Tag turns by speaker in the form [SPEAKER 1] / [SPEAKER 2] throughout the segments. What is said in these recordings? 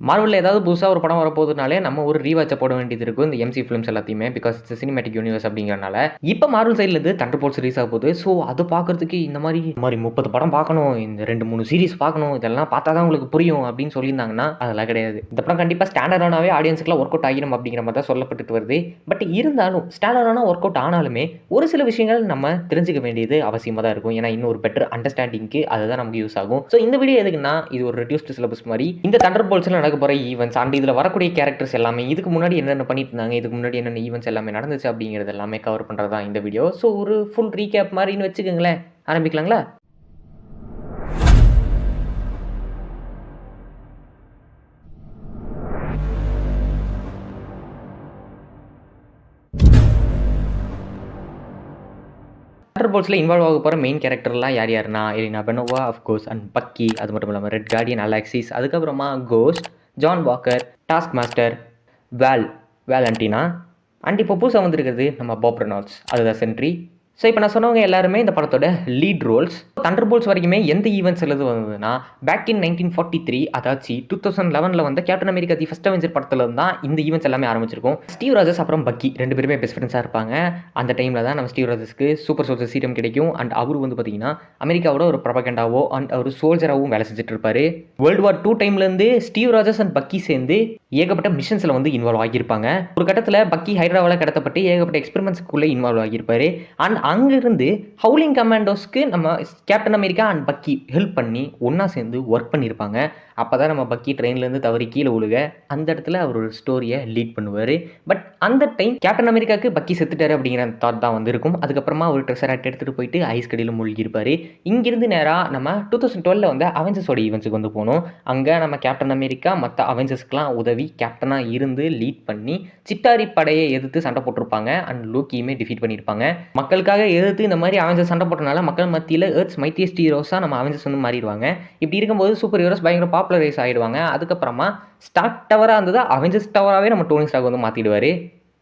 [SPEAKER 1] மார்வல்ல ஏதாவது புதுசா ஒரு படம் வரப்போகுதுனாலே நம்ம ஒரு ரீவாட்ச போட வேண்டியது இருக்கும் இந்த எம்சி ஃபிலிம்ஸ் எல்லாத்தையுமே. பிகாஸ் இட்ஸ் சினிமேட்டிக் யூனிவர்ஸ் அப்படிங்கிறனால. இப்ப மார்வல் சைடுல இருந்து தண்டர்போல்ட்ஸ் ரிலீஸ் ஆக போகுது. ஸோ அது பார்க்கறதுக்கு இந்த மாதிரி 30 படம் பார்க்கணும், இந்த 2-3 சீரிஸ் பார்க்கணும், இதெல்லாம் பார்த்தா தான் உங்களுக்கு புரியும் அப்படின்னு சொல்லியிருந்தாங்கன்னா அதெல்லாம் கிடையாது. இந்த படம் கண்டிப்பா ஸ்டாண்டர்டானாவே ஆடியன்ஸுக்குலாம் ஒர்க் அவுட் ஆகிடும் அப்படிங்கிற மாதிரி தான் சொல்லப்பட்டு வருது. பட் இருந்தாலும் ஸ்டாண்டர்டான ஒர்க் அவுட் ஆனாலுமே ஒரு சில விஷயங்கள் நம்ம தெரிஞ்சுக்க வேண்டியது அவசியமாக தான் இருக்கும். ஏன்னா இன்னும் ஒரு பெட்டர் அண்டர்ஸ்டாண்டிங்க்கு அதுதான் நமக்கு யூஸ் ஆகும். ஸோ இந்த வீடியோ எதுக்குன்னா இது ஒரு ரெடியூஸ்டு சிலபஸ் மாதிரி இந்த தண்டர்போல்ட்ஸ்ல நடக்க போகிற ஈவெண்ட்ஸ் அண்ட் இதில் வரக்கூடிய கேரக்டர்ஸ் எல்லாமே இதுக்கு முன்னாடி என்னென்ன பண்ணிட்டு இருந்தாங்க, இதுக்கு முன்னாடி என்னென்ன ஈவெண்ட்ஸ் எல்லாமே நடந்துச்சு அப்படிங்கிறது எல்லாமே கவர் பண்ணுறது தான் இந்த வீடியோ. ஸோ ஒரு ஃபுல் ரீகேப் மாதிரின்னு வச்சுக்கோங்களேன். ஆரம்பிக்கலாங்களா? தண்டர்போல்ட்ஸ்ல இன்வால்வ் ஆக போகிற மெயின் கேரக்டர்லாம் யார் யாருன்னா எலினா பெனோவா அஃப்கோர்ஸ் அண்ட் பக்கி, அது மட்டும் இல்லாமல் ரெட் கார்டியன் அலெக்சிஸ், அதுக்கப்புறமா Ghost, John Walker, Taskmaster, Valentina and இப்போ புதுசாக வந்திருக்கிறது நம்ம பாப் ரெனால்ட்ஸ், அதுதான் சென்ட்ரி. ஸோ இப்போ நான் சொன்னவங்க எல்லாருமே இந்த படத்தோட லீட் ரோல்ஸ். தண்டர்போல்ட்ஸ் வரைக்குமே எந்த ஈவெண்ட்ஸ் எழுது வந்ததுன்னா பேக் இன் 1943 அதாச்சு 2011 வந்த captain America the first Avenger படத்தில் தான் இந்த ஈவெண்ட்ஸ் எல்லாமே ஆரம்பிச்சிருக்கும். ஸ்டீவ் ராஜர்ஸ் அப்புறம் பக்கி 2 பேருமே பெஸ்ட் ஃப்ரெண்ட்ஸாக இருப்பாங்க. அந்த டைமில் தான் நம்ம ஸ்டீவ் ராஜர்ஸ்க்கு சூப்பர் சோல்ஜர் சீரம் கிடைக்கும். அண்ட் அவர் வந்து பார்த்தீங்கன்னா அமெரிக்காவோட ஒரு ப்ரொபகண்டாவோ அண்ட் அவர் சோல்ஜராகவும் வேலை செஞ்சுட்டு இருப்பாரு. வேர்ல்டு வார் 2 டைம்லேருந்து ஸ்டீவ் ராஜர்ஸ் அண்ட் பக்கி சேர்ந்து ஏகப்பட்ட மிஷன்ஸில் வந்து இன்வால்வ் ஆகியிருப்பாங்க. ஒரு கட்டத்தில் பக்கி ஹைட்ராவால் கடத்தப்பட்டு ஏகப்பட்ட எக்ஸ்பெரிமெண்ட்ஸ்க்குள்ளே இன்வால்வ் ஆகியிருப்பாரு. அண்ட் அங்கிருந்து ஹவுலிங் கமாண்டோஸ்க்கு நம்ம கேப்டன் அமெரிக்கா அண்ட் பக்கி ஹெல்ப் பண்ணி ஒன்றா சேர்ந்து ஒர்க் பண்ணியிருப்பாங்க. அப்போ தான் நம்ம பக்கி ட்ரெயின்லேருந்து தவறி கீழே விழுக அந்த இடத்துல அவர் ஒரு ஸ்டோரியை லீட் பண்ணுவார். பட் அந்த டைம் கேப்டன் அமெரிக்காவுக்கு பக்கி செத்துட்டாரு அப்படிங்கிற தாட் தான் வந்து இருக்கும். அதுக்கப்புறமா ஒரு ட்ரெஷராக்ட் எடுத்துகிட்டு போயிட்டு ஐஸ் கடியில் மூழ்கியிருப்பார். இங்கிருந்து நேராக நம்ம 2012 வந்து அவெஞ்சர்ஸோட ஈவெண்ட்ஸுக்கு வந்து போனோம். அங்கே நம்ம கேப்டன் அமெரிக்கா மற்ற அவெஞ்சர்ஸ்க்குலாம் உதவி கேப்டனாக இருந்து லீட் பண்ணி சிட்டாரி படையை எதிர்த்து சண்டை போட்டிருப்பாங்க. அண்ட் லோக்கியுமே டிஃபீட் பண்ணியிருப்பாங்க. மக்களுக்காக எதிர்த்து இந்த மாதிரி அவெஞ்சர்ஸ் சண்டை போட்டனால மக்கள் மத்தியில் எர்த்ஸ் மைட்டியஸ்ட் ஹீரோஸாக நம்ம அவெஞ்சர்ஸ் வந்து மாறிடுவாங்க. இப்படி இருக்கும்போது சூப்பர் ஹீரோஸ் பயங்கர பாப்புலரைஸ் ஆகிடுவாங்க. அதுக்கப்புறமா ஸ்டார்க் டவராக இருந்தது அவெஞ்சர்ஸ் டவராகவே நம்ம டோனி ஸ்டார்க் வந்து மாற்றிடுவார்.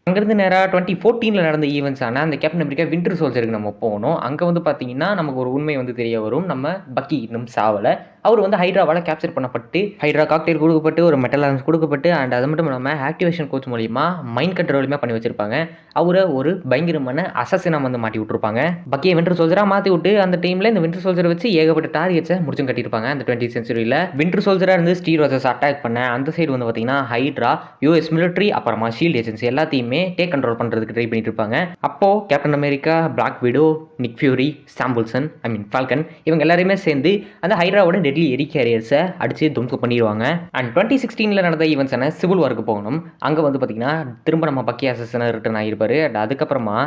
[SPEAKER 1] அங்கேருந்து நேராக 2014 நடந்த ஈவெண்ட்ஸான அந்த கேப்டன் அமெரிக்கா வின்டர் சோல்ஜருக்கு நம்ம போனோம். அங்கே வந்து பார்த்தீங்கன்னா நமக்கு ஒரு உண்மை வந்து தெரிய வரும். நம்ம பக்கி இன்னும் சாவலை. அவர் வந்து ஹைட்ராவால் கேப்சர் பண்ணப்பட்டு ஹைட்ரா காக்டெயில் கொடுக்கப்பட்டு ஒரு மெட்டல் ஆர்ம்ஸ் கொடுக்கப்பட்டு அண்ட் அது மட்டும் இல்லாமல் ஆக்டிவேஷன் கோச் மூலிமா மைண்ட் கண்ட்ரோலுமே பண்ணி வச்சிருப்பாங்க. அவரை ஒரு பயங்கரமான அசசினாக வந்து மாட்டி விட்டுருப்பாங்க. பக்கியை வின்டர் சோல்ஜராக மாற்றி விட்டு அந்த டைமில் இந்த வின்டர் சோல்ஜரை வச்சு ஏகப்பட்ட டார்கெட்ஸை முடிச்சும் கட்டியிருப்பாங்க. அந்த 20th சென்ச்சுரியில் வின்டர் சோல்ஜராக இருந்து ஸ்டீவ் ராஜர்ஸ் அட்டாக் பண்ண அந்த சைடு வந்து பார்த்தீங்கன்னா ஹைட்ரா, யூஎஸ் மிலிட்ரி, அப்புறமா ஷீல்ட் ஏஜென்சி எல்லாத்தையுமே டேக் கண்ட்ரோல் பண்ணுறதுக்கு ட்ரை பண்ணிட்டு இருப்பாங்க. அப்போது Captain America, Black Widow, Nick Fury, சாம்பிள்சன், ஃபால்கன் இவங்க எல்லாருமே சேர்ந்து அந்த ஹைட்ராவோட டெட்லி எரி கேரியர்ஸை அடித்து தும்சம் பண்ணிடுவாங்க. அண்ட் 2016 நடந்த ஈவெண்ட்ஸான சிவில் வாருக்கு போகணும். அங்கே வந்து பார்த்தீங்கன்னா திரும்ப நம்ம பக்கி அசசனாக ரிட்டர்ன் ஆகியிருப்பார். அதுக்கப்புறமா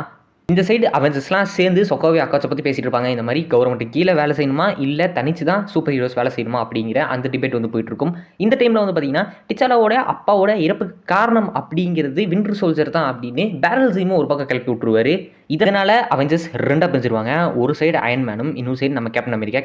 [SPEAKER 1] இந்த சைடு அவெஞ்சர்ஸ்லாம் சேர்ந்து சொக்கோவே அக்காச்சை பற்றி பேசிகிட்டு இருப்பாங்க. இந்த மாதிரி கவர்மெண்ட்டுக்கு கீழே வேலை செய்யணுமா இல்லை தனிச்சு தான் சூப்பர் ஹீரோஸ் வேலை செய்யணுமா அப்படிங்கிற அந்த டிபேட் வந்து போயிட்டுருக்கும். இந்த டைமில் வந்து பார்த்தீங்கன்னா டிச்சாலாவோட அப்பாவோட இறப்புக்கு காரணம் அப்படிங்கிறது வின்டர் சோல்ஜர் தான் அப்படின்னு பேரல் ஜீமும் ஒரு பக்கம் கிளப்பி விட்டுருவாரு. இதனால் அவெஞ்சர்ஸ் 2ஆக பிரிஞ்சிருவாங்க. ஒரு சைடு அயன் மேனும், இன்னொரு சைடு நம்ம கேப்டன் அமெரிக்கா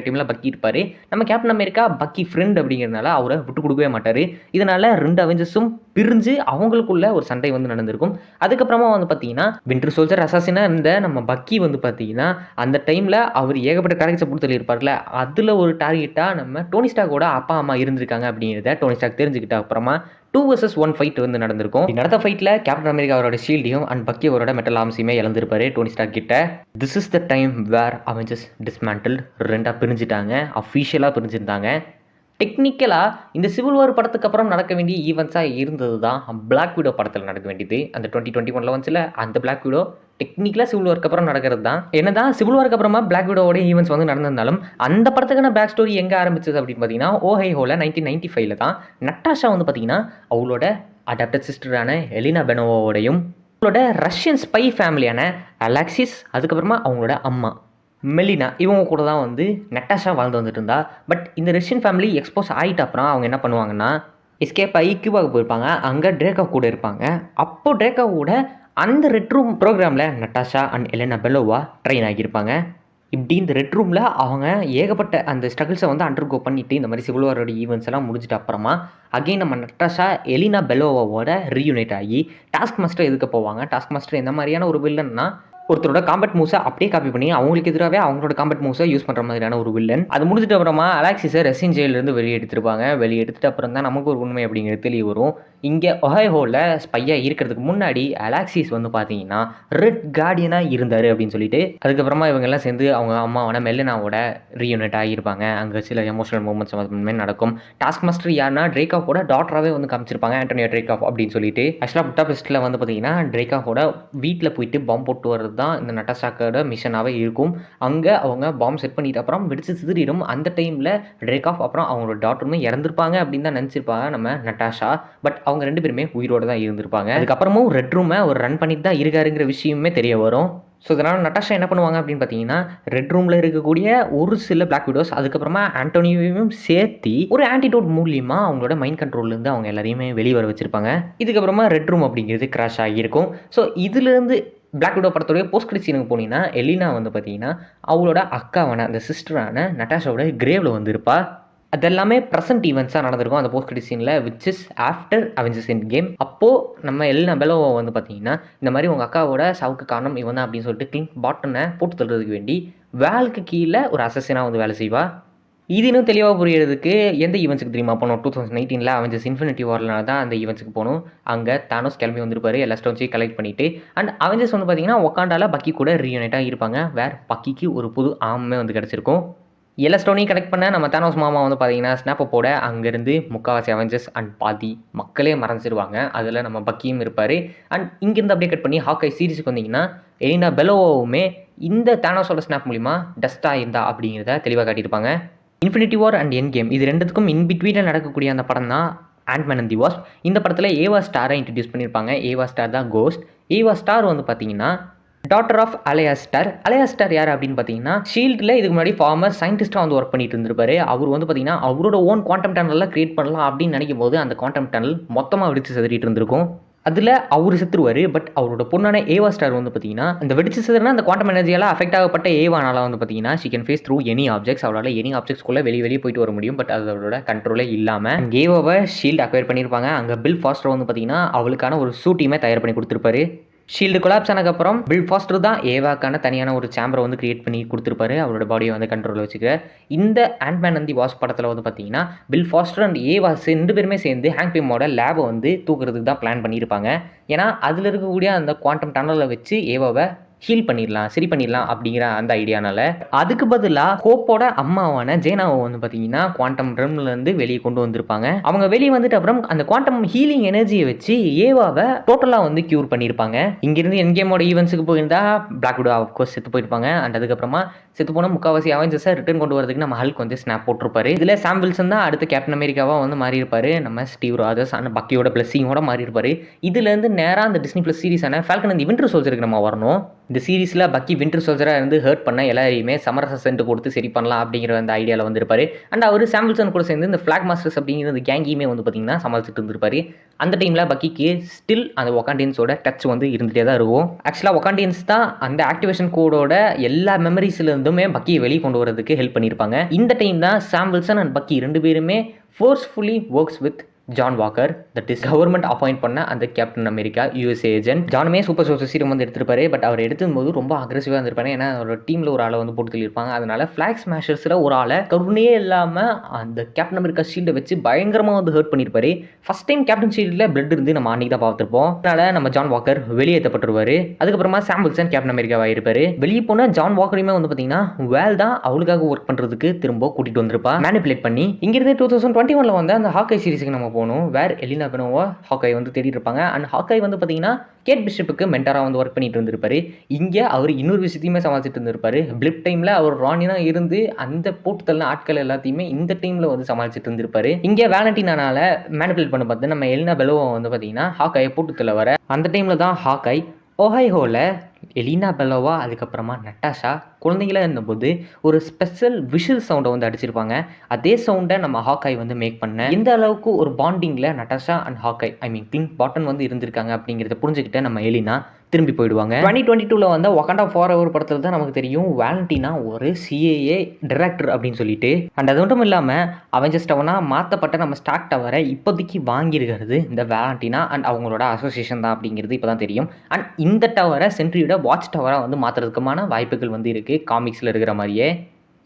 [SPEAKER 1] டீமில் பக்கி இருப்பார். நம்ம கேப்டன் அமெரிக்கா பக்கி ஃப்ரெண்ட் அப்படிங்கிறதுனால அவரை விட்டு கொடுக்கவே மாட்டார். இதனால் 2 அவெஞ்சர்ஸும் பிரிஞ்சு அவங்களுக்குள்ள ஒரு சண்டை வந்து நடந்திருக்கும். அதுக்கப்புறமா வந்து பார்த்தீங்கன்னா வின்டர் சோல்ஜர் அசாசினா இருந்த நம்ம பக்கி வந்து பார்த்தீங்கன்னா அந்த டைமில் அவர் ஏகப்பட்ட டார்கெட்ஸை போட்டு சொல்லியிருப்பார்ல, அதில் ஒரு டார்கெட்டாக நம்ம டோனி ஸ்டார்க்கோட அப்பா அம்மா இருந்திருக்காங்க அப்படிங்கிறத டோனி ஸ்டார்க் தெரிஞ்சுக்கிட்ட அப்புறமா 2 vs 1 ஃபைட் வந்து நடந்திருக்கும். நடந்த ஃபைட்டில் கேப்டன் அமெரிக்கா அவரோட ஷீல்டையும் அண்ட் பக்கி அவரோட மெட்டல் ஆர்ம்ஸையுமே இழந்திருப்பாரு டோனி ஸ்டார்க் கிட்ட. This is the time where Avengers dismantle 2ஆக பிரிஞ்சுட்டாங்க, அஃபீஷியலாக பிரிஞ்சிருந்தாங்க. டெக்னிக்கலாக இந்த சிவில் வார் படத்துக்கு அப்புறம் நடக்க வேண்டிய ஈவெண்ட்ஸாக இருந்தது தான் பிளாக் விடோ படத்தில் நடக்க வேண்டியது. அந்த 2021 வந்துச்சுல அந்த பிளாக் விடோ டெக்னிக்கலாக சிவில் வாருக்கு அப்புறம் நடக்கிறது தான். என்ன தான் சிவில் வாருக்கு அப்புறமா பிளாக் விடோவோட ஈவெண்ட்ஸ் வந்து நடந்திருந்தாலும் அந்த படத்துக்கான பேக் ஸ்டோரி எங்கே ஆரம்பிச்சது அப்படின்னு பார்த்தீங்கன்னா ஓஹைஹோவில் 1995 தான் நட்டாஷா வந்து பார்த்தீங்கன்னா அவளோட அடாப்டட் சிஸ்டரான எலினா பெனோவோடையும் அவங்களோட ரஷ்யன் ஸ்பை ஃபேமிலியான அலெக்சிஸ், அதுக்கப்புறமா அவங்களோட அம்மா மெலினா இவங்க கூட தான் வந்து நட்டாஷா வாழ்ந்து வந்துட்டு இருந்தா. பட் இந்த ரஷ்யன் ஃபேமிலி எக்ஸ்போஸ் ஆகிட்ட அப்புறம் அவங்க என்ன பண்ணுவாங்கன்னா எஸ்கேப் ஆகி கியூபாவுக்கு போயிருப்பாங்க. அங்கே ட்ரேக்கா கூட இருப்பாங்க. அப்போது ட்ரேக்கா கூட அந்த ரெட் ரூம் ப்ரோக்ராமில் நட்டாஷா அண்ட் எலினா பெனோவா ட்ரெயின் ஆகியிருப்பாங்க. இப்படி இந்த ரெட் ரூமில் அவங்க ஏகப்பட்ட அந்த ஸ்ட்ரகிள்ஸை வந்து அண்டர்கோ பண்ணிவிட்டு இந்த மாதிரி சிவில் வாரோட ஈவெண்ட்ஸ் எல்லாம் முடிஞ்சிட்ட அப்புறமா அகெயின் நம்ம நட்டாஷா எலினா பெனோவாவோட ரீயூனைட் ஆகி டாஸ்க் மாஸ்டர் எதுக்கு போவாங்க. டாஸ்க் மாஸ்டர் எந்த மாதிரியான ஒரு வில்லன்னா ஒருத்தரோட காம்பட் மூவ்ஸை அப்படியே காப்பி பண்ணி அவங்களுக்கு எதிராகவே அவங்களோட காம்பட் மூவ்ஸை யூஸ் பண்ணுற மாதிரியான ஒரு வில்லன். அது முடிஞ்சிட்டு அப்புறமா அலெக்சிஸை ரெசின் ஜெயிலிருந்து வெளியே எடுத்துருப்பாங்க. வெளியே எடுத்துட்டு அப்புறம் தான் நமக்கு ஒரு உண்மை அப்படிங்கிறது தெரிய வரும். இங்கே ஒஹைஹோவில் ஸ்பையாக இருக்கிறதுக்கு முன்னாடி அலெக்சிஸ் வந்து பார்த்தீங்கன்னா ரெட் கார்டியனாக இருந்தார் அப்படின்னு சொல்லிட்டு அதுக்கப்புறமா இவங்கெல்லாம் சேர்ந்து அவங்க அம்மாவான மெலினாவோட ரீயூனிட் ஆகியிருப்பாங்க. அங்கே சில எமோஷனல் மூமெண்ட்ஸ் வந்து நடக்கும். டாஸ்க் மாஸ்டர் யாருன்னா ட்ரேக்காவோட டாட்டராகவே வந்து காமிச்சிருப்பாங்க, ஆண்டோனியோ ட்ரேக்காஃப் அப்படின்னு சொல்லிட்டு. ஆக்சுவலாக புட்டாபெஸ்ட்டில் வந்து பார்த்தீங்கன்னா ட்ரேக்காவோட வீட்டில் போயிட்டு பாம்பு போட்டு வர்றது தான் இந்த நட்டாஷாக்கோட மிஷனாகவே இருக்கும். அங்கே அவங்க பாம்பு செட் பண்ணிட்டு அப்புறம் வெடிச்சு சிதறிடும். அந்த டைமில் ட்ரேக்காஃப் அப்புறம் அவங்களோட டாட்டருமே இறந்துருப்பாங்க அப்படின்னு தான் நினச்சிருப்பாங்க நம்ம நட்டாஷா. பட் அவங்க 2 பேருமே உயிரோடு தான் இருந்திருப்பாங்க. அதுக்கப்புறமும் ரெட் ரூமை ஒரு ரன் பண்ணிட்டு தான் இருக்காருங்கிற விஷயமே தெரிய வரும். ஸோ இதனால் நட்டாஷா என்ன பண்ணுவாங்க அப்படின்னு பார்த்தீங்கன்னா ரெட் ரூமில் இருக்கக்கூடிய ஒரு சில பிளாக் விடோஸ் அதுக்கப்புறமா ஆண்டோனியோவையும் சேர்த்து ஒரு ஆன்டிடோட் மூலியமாக அவங்களோட மைண்ட் கண்ட்ரோல்லேருந்து அவங்க எல்லாரையுமே வெளியே வர வச்சுருப்பாங்க. இதுக்கப்புறமா ரெட் ரூம் அப்படிங்கிறது கிராஷ் ஆகியிருக்கும். ஸோ இதுலேருந்து பிளாக் விடோ படத்தோடைய போஸ்ட் கிரெடிட் சீனுக்கு போனீங்கன்னா எலினா வந்து பார்த்தீங்கன்னா அவளோட அக்காவான அந்த சிஸ்டரான நட்டாஷாவோட கிரேவில் வந்து இருப்பா. அதெல்லாமே ப்ரெசென்ட் ஈவெண்ட்ஸாக நடந்திருக்கும் அந்த போஸ்ட் கிரெடிட் சீனில், which is after Avengers end game. அப்போது நம்ம எலினா பெலோவா வந்து பார்த்தீங்கன்னா இந்த மாதிரி உங்கள் அக்காவோட சாவுக்கு காரணம் இவன் தான் அப்படின்னு சொல்லிட்டு கிளிங்க் பாட்டனை போட்டு தள்ளுறதுக்கு வேண்டி வேலுக்கு கீழே ஒரு அசசினாக வந்து வேலை செய்வா. இது இன்னும் தெளிவாக புரியறதுக்கு எந்த ஈவெண்ட்ஸுக்கு தெரியுமா போனோம்? 2019 அவெஞ்சர்ஸ் இன்ஃபினிட்டி வார்னால தான் அந்த ஈவெண்ட்ஸுக்கு போகணும். அங்கே தானோஸ் கிளம்பி வந்திருப்பாரு எல்லா ஸ்டோன்ஸையும் கலெக்ட் பண்ணிவிட்டு. அண்ட் அவெஞ்சர்ஸ் வந்து பார்த்தீங்கன்னா ஒக்காண்டால பக்கி கூட ரீயூனைட்டாக இருப்பாங்க. வேறு பக்கிக்கு ஒரு புது ஆமே வந்து கிடச்சிருக்கும். எல்லா ஸ்டோனையும் கலெக்ட் பண்ண நம்ம தானோஸ் மாமா வந்து பார்த்தீங்கன்னா ஸ்னாப்போட அங்கேருந்து முக்கால்வாசி அவெஞ்சர்ஸ் அண்ட் பாதி மக்களே மறைஞ்சிருவாங்க. அதில் நம்ம பக்கியும் இருப்பார். அண்ட் இங்கேருந்து அப்படியே கட் பண்ணி ஹாக்கை சீரிஸுக்கு வந்தீங்கன்னா எலினா பெலோவாவுமே இந்த தானோஸோட ஸ்னாப் மூலிமா டஸ்ட்டாக இருந்தா அப்படிங்கிறத தெளிவாக காட்டியிருப்பாங்க. Infinity war and end game இது ரெண்டுத்துக்கும் இன்பிட்வீனில் நடக்கக்கூடிய அந்த படம் தான் ஆண்ட்மேன் அண்ட் தி வாஸ்ப். இந்த படத்தில் ஏவா ஸ்டாரை இன்ட்ரடியூஸ் பண்ணியிருப்பாங்க. ஏவா ஸ்டார் தான் கோஸ்ட். ஏவா ஸ்டார் வந்து பார்த்தீங்கன்னா டாட்டர் ஆஃப் அலையாஸ்டார். அலையாஸ்டார் யார் அப்படின்னு பார்த்தீங்கன்னா ஷீல்டில் இதுக்கு முன்னாடி ஃபார்மர் சயின்டிஸ்ட்டாக வந்து ஒர்க் பண்ணிட்டு இருந்திருப்பாரு. அவர் வந்து பார்த்தீங்கன்னா அவரோட ஓன் குவாண்டம் டனல்லாம் கிரியேட் பண்ணலாம் அப்படின்னு நினைக்கும் போது அந்த குவாண்டம் டனல் மொத்தமாக வெடிச்சு செதறிட்டு இருந்திருக்கும். அதில் அவர் செத்துருவார். பட் அவரோட பொண்ணான ஏவா ஸ்டார் வந்து பார்த்தீங்கன்னா அந்த வெடிச்சு செதுனா அந்த குவாண்டம் எனர்ஜியால் அஃபெக்ட் ஆகப்பட்ட ஏவானால வந்து பார்த்தீங்கன்னா she can phase through any objects. அவரால் எனி ஆப்ஜெக்ட்ஸ்குள்ளே வெளியே போயிட்டு வர முடியும். பட் அதோட கண்ட்ரோலே இல்லாமல் ஏவாவை ஷீல்டு அக்வயர் பண்ணியிருப்பாங்க. அங்கே பில் ஃபாஸ்டர் வந்து பார்த்தீங்கன்னா அவளுக்கான ஒரு சூட்டையுமே தயார் பண்ணி கொடுத்துருப்பாரு. ஷீல்டு கொலாப்ஸ் ஆனதுக்கப்புறம் பில் ஃபாஸ்டர் தான் ஏவாக்கான தனியான ஒரு சேம்பரை வந்து கிரியேட் பண்ணி கொடுத்துருப்பாரு அவரோட பாடியை வந்து கண்ட்ரோலில் வச்சுக்க. இந்த ஆண்ட்மேன் அண்ட் தி வாஸ்ப் படத்தில் வந்து பார்த்தீங்கன்னா பில் ஃபாஸ்டர் அண்ட் ஏவா 2 பேருமே சேர்ந்து ஹேங்க் பிம்மோட லேபை வந்து தூக்குறதுக்கு தான் பிளான் பண்ணியிருப்பாங்க. ஏன்னா அதில் இருக்கக்கூடிய அந்த குவாண்டம் டனலில் வச்சு ஏவாவை ஹீல் பண்ணிடலாம், சரி பண்ணிடலாம் அப்படிங்கிற அந்த ஐடியானால அதுக்கு பதிலாக ஹோப்போட அம்மாவான ஜேனாவை வந்து பார்த்தீங்கன்னா குவாண்டம் ரம்லேருந்து வெளியே கொண்டு வந்திருப்பாங்க. அவங்க வெளியே வந்துட்டு அப்புறம் அந்த குவாண்டம் ஹீலிங் எனர்ஜியை வச்சு ஏவாவை டோட்டலாக வந்து க்யூர் பண்ணியிருப்பாங்க. இங்கிருந்து என் கேமோட ஈவெண்ட்ஸுக்கு போயிருந்தா பிளாக் விடோ ஆஃப்கோர்ஸ் செத்து போயிருப்பாங்க. அண்ட் அதுக்கப்புறமா செத்து போன முக்கால்வாசி அவெஞ்சர்ஸை ரிட்டர்ன் கொண்டு வரதுக்கு நம்ம ஹல்க் வந்து ஸ்னாப் போட்டிருப்பாரு. இதில் சாம் வில்சன் தான் அடுத்த கேப்டன் அமெரிக்காவாக வந்து மாறி இருப்பாரு. நம்ம ஸ்டீவ் ராஜர்ஸ் அண்ட் பக்கியோட பிளஸிங்கோட மாறி இருப்பாரு. இதுலேருந்து நேராக அந்த டிஸ்னி ப்ளஸ் சீரிஸான ஃபால்கன் அண்ட் வின்டர் சோல்ஜருக்கு நம்ம வரணும். இந்த சீரிஸில் பக்கி வின்டர் சோல்ஜராக இருந்து ஹர்ட் பண்ண எல்லாரையுமே சமரச சென்ட் கொடுத்து சரி பண்ணலாம் அப்படிங்கிற அந்த ஐடியாவில் வந்திருப்பாரு. அண்ட் அவர் சாம் வில்சன் கூட சேர்ந்து இந்த ஃபிளாக் மாஸ்டர்ஸ் அப்படிங்கிற அந்த கேங்கியுமே வந்து பார்த்தீங்கன்னா சமாளிச்சுட்டு இருந்திருப்பாரு. அந்த டைமில் பக்கிக்கு ஸ்டில் அந்த ஒகாண்டியன்ஸோட டச் வந்து இருந்துகிட்டே தான் இருக்கும். ஆக்சுவலாக ஒகாண்டியன்ஸ் தான் அந்த ஆக்டிவேஷன் கோடோட எல்லா மெமரிஸ்லேருந்துமே பக்கியை வெளியே கொண்டு வரதுக்கு ஹெல்ப் பண்ணியிருப்பாங்க. இந்த டைம் தான் சாம் வில்சன் அண்ட் பக்கி 2 பேருமே forcefully works with John Walker, that is government appoint பண்ண அந்த கேப்டன் அமெரிக்கா யூஎஸ்ஏ ஏஜென்ட். ஜானுமே சூப்பர் சோல்ஜர் சீரம் வந்து எடுத்திருப்பாரு. பட் அவர் எடுத்தும்போது ரொம்ப அக்ரெசிவாக இருந்திருப்பாரு. ஏன்னா அவரோட டீமில் ஒரு ஆளை வந்து போட்டு தள்ளியிருப்பாங்க. அதனால ஃபிளாக் ஸ்மாஷர்ஸில் ஒரு ஆளை கருணையே இல்லாமல் அந்த கேப்டன் அமெரிக்கா ஷீல்டை வச்சு பயங்கரமாக வந்து ஹர்ட் பண்ணியிருப்பாரு. ஃபர்ஸ்ட் டைம் கேப்டன் ஷீல்டில் பிளட் இருந்து நம்ம அன்னைக்கு தான் பார்த்துருப்போம். அதனால நம்ம ஜான் வாக்கர் வெளியேற்றப்பட்டுருவாரு. அதுக்கப்புறமா சாம் வில்சன் கேப்டன் அமெரிக்காவாக இருப்பாரு. வெளியே போன ஜான் வாக்கரையுமே வந்து பார்த்தீங்கன்னா வேல் தான் அவளுக்காக ஒர்க் பண்ணுறதுக்கு திரும்ப கூட்டிகிட்டு வந்திருப்பா மேனிபுலேட் பண்ணி. இங்கிருந்து 2021 வந்து அந்த ஹாக்கை சீரிஸுக்கு நம்ம போகணும். வேர் எலினா பெனோவா ஹாக்காய் வந்து தேடிட்டு இருப்பாங்க. அண்ட் ஹாக்காய் வந்து பார்த்தீங்கன்னா கேட் பிஷப்புக்கு மென்டராக வந்து ஒர்க் பண்ணிட்டு இருந்திருப்பாரு. இங்கே அவர் இன்னொரு விஷயத்தையுமே சமாளிச்சுட்டு இருந்திருப்பாரு. பிளிப் டைமில் அவர் ராணினா இருந்து அந்த போட்டுத்தள்ள ஆட்கள் எல்லாத்தையுமே இந்த டைமில் வந்து சமாளிச்சுட்டு இருந்திருப்பாரு. இங்கே வேலண்டினால மேனிபுலேட் பண்ண பார்த்து நம்ம எலினா பெலோவா வந்து பார்த்தீங்கன்னா ஹாக்காயை போட்டுத்தள்ள வர அந்த டைமில் தான் ஹாக்காய் ஒஹைஹோவில் எலினா பெலோவா அதுக்கப்புறமா நட்டாஷா குழந்தைங்களாக இருந்தபோது ஒரு ஸ்பெஷல் விஷுவல் சவுண்டை வந்து அடிச்சிருப்பாங்க. அதே சவுண்டை நம்ம ஹாக்காய் வந்து மேக் பண்ண எந்த அளவுக்கு ஒரு பாண்டிங்கில் நட்டாஷா அண்ட் ஹாக்காய் கிளிங்க் பாட்டன் வந்து இருந்திருக்காங்க அப்படிங்கிறத புரிஞ்சுக்கிட்ட நம்ம எலினா திரும்பி போயிடுவாங்க. 2022 வந்த வகாண்டா ஃபார் எவர் படத்தில் தான் நமக்கு தெரியும் வேலண்டினா ஒரு சிஏஏ டைரக்டர் அப்படின்னு சொல்லிட்டு. அண்ட் அது மட்டும் இல்லாமல் அவெஞ்சர்ஸ் டவராக மாற்றப்பட்ட நம்ம ஸ்டார்க் டவரை இப்போதைக்கு வாங்கியிருக்கிறது இந்த வேலண்டினா அண்ட் அவங்களோட அசோசியேஷன் தான் அப்படிங்கிறது இப்போ தான் தெரியும். அண்ட் இந்த டவரை சென்ட்ரியோட வாட்ச் டவராக வந்து மாற்றுறதுக்குமான வாய்ப்புகள் வந்து இருக்குது காமிக்ஸில் இருக்கிற மாதிரியே.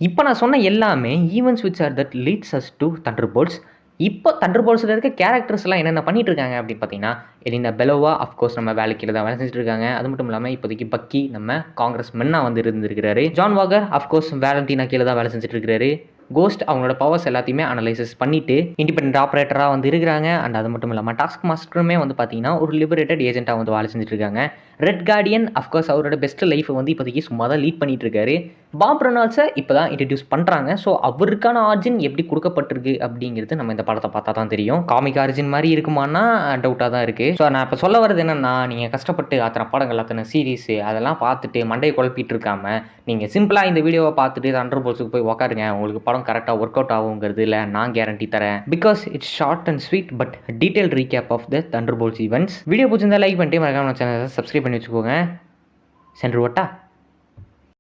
[SPEAKER 1] இப்போ நான் சொன்ன எல்லாமே events which are that leads us to Thunderbolts. இப்போ தண்டர்போல்ட்ஸில் இருக்க கேரக்டர்ஸ்லாம் என்னென்ன பண்ணிட்டு இருக்காங்க அப்படின்னு பார்த்தீங்கன்னா, எலினா பெலோவா அஃப்கோர்ஸ் நம்ம வேலைக்கு தான் வேலை செஞ்சுட்டு இருக்காங்க. அது மட்டும் இல்லாமல் இப்போதைக்கு பக்கி நம்ம காங்கிரஸ் மென்னாக வந்து இருந்திருக்கிறாரு. ஜான் வாக்கர் அஃப்கோர்ஸ் வேலண்டினா கீழே தான் வேலை செஞ்சுட்டு இருக்காரு. கோஸ்ட் அவங்களோட பவர்ஸ் எல்லாத்தையுமே அனலைசிஸ் பண்ணிவிட்டு இண்டிபெண்டன்ட் ஆப்ரேட்டராக வந்து இருக்கிறாங்க. அண்ட் அது மட்டும் இல்லாமல் டாஸ்க் மாஸ்டருமே வந்து பார்த்தீங்கன்னா ஒரு லிபரேட்டட் ஏஜென்ட்டாக வந்து வேலை செஞ்சுட்டு இருக்காங்க. ரெட் கார்டியன் அஃப்கோர்ஸ் அவரோட பெஸ்ட் லைஃப்பை வந்து இப்போதைக்கு சும்மா தான் லீட் பண்ணிட்டு இருக்காரு. பாப் ரெனால்ட்ஸை இப்போ தான் இன்ட்ரடியூஸ் பண்ணுறாங்க. ஸோ அவருக்கான ஆர்ஜின் எப்படி கொடுக்கப்பட்டிருக்கு அப்படிங்கிறது நம்ம இந்த படத்தை பார்த்தா தான் தெரியும். காமிக் ஆர்ஜின் மாதிரி இருக்குமானா டவுட்டாக தான் இருக்குது. ஸோ நான் இப்போ சொல்ல வரது என்னென்னா, நீங்கள் கஷ்டப்பட்டு அத்தனை படங்கள் அத்தனை சீரீஸு அதெல்லாம் பார்த்துட்டு மண்டையை குழப்பிட்டு இருக்காமல் நீங்கள் சிம்பிளாக இந்த வீடியோவை பார்த்துட்டு தண்டர்போல்ட்ஸுக்கு போய் உக்காருங்க. உங்களுக்கு படம் கரெக்டாக ஒர்க் அவுட் ஆகுங்கிறது இல்லை, நான் கேரண்டி தரேன். Because it's short and sweet but detail recap of the Thunderbolts events. Video பிடிச்சிருந்தா லைக் பண்ணிட்டு மறக்காம சேனலை சப்ஸ்கிரைப் பண்ணி வச்சுக்கோங்க. சென்று ஓட்டா.